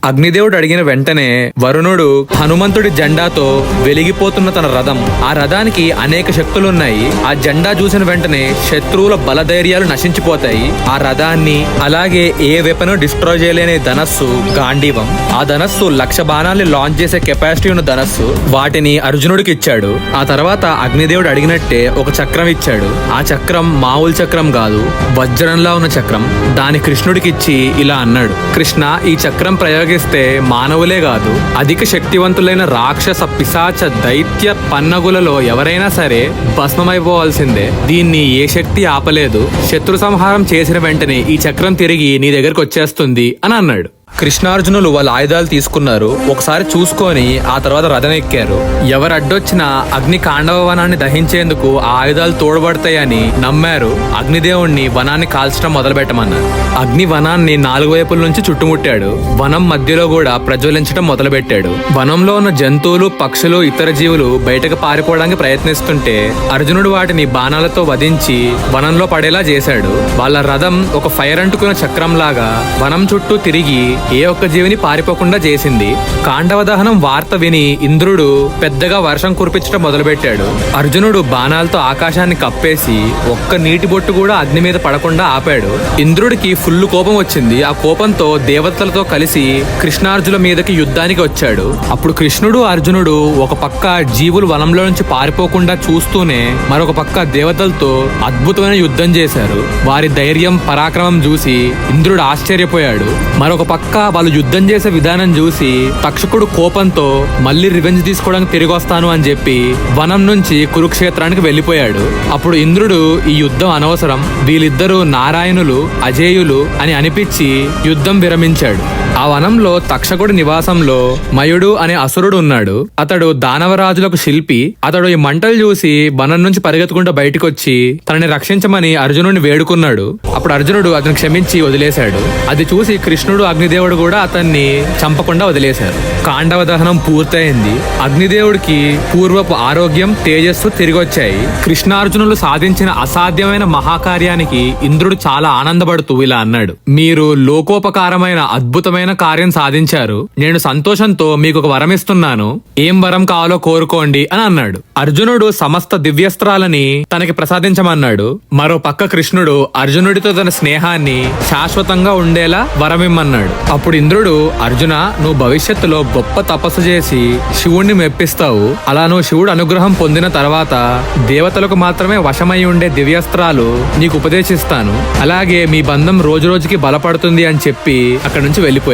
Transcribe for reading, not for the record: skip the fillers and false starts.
అగ్నిదేవుడు అడిగిన వెంటనే వరుణుడు హనుమంతుడి జెండాతో వెలిగిపోతున్న తన రథం, ఆ రథానికి అనేక శక్తులున్నాయి, ఆ జెండా చూసిన వెంటనే శత్రువుల బలధైర్యాలు నశించిపోతాయి. ఆ రథాన్ని అలాగే ఏ వెపను డిస్ట్రాయ్ చేయలేని ధనస్సు గాంధీవం, ఆ ధనస్సు 1,00,000 బాణాల్ని లాంచ్ చేసే కెపాసిటీ ఉన్న ధనస్సు, వాటిని అర్జునుడికి ఇచ్చాడు. ఆ తర్వాత అగ్నిదేవుడు అడిగినట్టే ఒక చక్రం ఇచ్చాడు. ఆ చక్రం మామూలు చక్రం కాదు, వజ్రంలా ఉన్న చక్రం. దాని కృష్ణుడికి ఇచ్చి ఇలా అన్నాడు, కృష్ణ, ఈ చక్రం ప్రయోగిస్తే మానవులే కాదు, అధిక శక్తివంతులైన రాక్షస పిశాచ దైత్య పన్నగులలో ఎవరైనా సరే భస్మమైపోవాల్సిందే. దీన్ని ఏ శక్తి ఆపలేదు. శత్రు సంహారం చేసిన వెంటనే ఈ చక్రం తిరిగి నీ దగ్గరకు వచ్చేస్తుంది అని అన్నాడు. కృష్ణార్జునులు వాళ్ళ ఆయుధాలు తీసుకున్నారు, ఒకసారి చూసుకొని ఆ తర్వాత రథం ఎక్కారు. ఎవరు అడ్డొచ్చినా అగ్ని కాండవ వనాన్ని దహించేందుకు ఆ ఆయుధాలు తోడ్పడతాయని నమ్మారు. అగ్నిదేవుణ్ణి వనాన్ని కాల్చడం మొదలు పెట్టమన్నారు. అగ్ని వనాన్ని 4 వైపుల నుంచి చుట్టుముట్టాడు. వనం మధ్యలో కూడా ప్రజ్వలించడం మొదలు పెట్టాడు. వనంలో ఉన్న జంతువులు, పక్షులు, ఇతర జీవులు బయటకు పారిపోవడానికి ప్రయత్నిస్తుంటే అర్జునుడు వాటిని బాణాలతో వధించి వనంలో పడేలా చేశాడు. వాళ్ళ రథం ఒక ఫైర్ అంటుకున్న చక్రం లాగా వనం చుట్టూ తిరిగి ఏ ఒక్క జీవిని పారిపోకుండా చేసింది. కాండవ దహనం వార్త విని ఇంద్రుడు పెద్దగా వర్షం కురిపించడం మొదలుపెట్టాడు. అర్జునుడు బాణాలతో ఆకాశాన్ని కప్పేసి ఒక్క నీటి బొట్టు కూడా అగ్ని మీద పడకుండా ఆపాడు. ఇంద్రుడికి ఫుల్ కోపం వచ్చింది. ఆ కోపంతో దేవతలతో కలిసి కృష్ణార్జునుల మీదకి యుద్ధానికి వచ్చాడు. అప్పుడు కృష్ణుడు, అర్జునుడు ఒక పక్క జీవులు వనంలో నుంచి పారిపోకుండా చూస్తూనే మరొక పక్క దేవతలతో అద్భుతమైన యుద్ధం చేశారు. వారి ధైర్యం, పరాక్రమం చూసి ఇంద్రుడు ఆశ్చర్యపోయాడు. మరొక పక్క వాళ్ళు యుద్ధం చేసే విధానం చూసి తక్షకుడు కోపంతో మళ్ళీ రివెంజ్ తీసుకోవడానికి తిరిగి వస్తాను అని చెప్పి వనం నుంచి కురుక్షేత్రానికి వెళ్లిపోయాడు. అప్పుడు ఇంద్రుడు ఈ యుద్ధం అనవసరం, వీళ్ళిద్దరూ నారాయణులు, అజేయులు అని అనిపించి యుద్ధం విరమించాడు. ఆ వనంలో తక్షకుడి నివాసంలో మయుడు అనే అసురుడు ఉన్నాడు. అతడు దానవరాజులకు శిల్పి. అతడు ఈ మంటలు చూసి వనం నుంచి పరిగెత్తుకుంటూ బయటకొచ్చి తనని రక్షించమని అర్జునుడిని వేడుకున్నాడు. అప్పుడు అర్జునుడు అతను క్షమించి వదిలేశాడు. అది చూసి కృష్ణుడు, అగ్నిదేవుడు కూడా అతన్ని చంపకుండా వదిలేశారు. కాండవ దహనం పూర్తయింది. అగ్నిదేవుడికి పూర్వపు ఆరోగ్యం, తేజస్సు తిరిగొచ్చాయి. కృష్ణార్జునులు సాధించిన అసాధ్యమైన మహాకార్యానికి ఇంద్రుడు చాలా ఆనందపడుతూ ఇలా అన్నాడు, మీరు లోకోపకారమైన అద్భుతమైన కార్యం సాధించారు. నేను సంతోషంతో మీకు ఒక వరం ఇస్తున్నాను. ఏం వరం కావాలో కోరుకోండి అని అన్నాడు. అర్జునుడు సమస్త దివ్యస్త్రాలని తనకి ప్రసాదించమన్నాడు. మరో పక్క కృష్ణుడు అర్జునుడితో తన స్నేహాన్ని శాశ్వతంగా ఉండేలా వరమిమ్మన్నాడు. అప్పుడు ఇంద్రుడు, అర్జున, నువ్వు భవిష్యత్తులో గొప్ప తపస్సు చేసి శివుణ్ణి మెప్పిస్తావు. అలా నువ్వు శివుడు అనుగ్రహం పొందిన తర్వాత దేవతలకు మాత్రమే వశమై ఉండే దివ్యస్త్రాలు నీకు ఉపదేశిస్తాను. అలాగే మీ బంధం రోజు రోజుకి బలపడుతుంది అని చెప్పి అక్కడి నుంచి వెళ్ళిపోయాడు.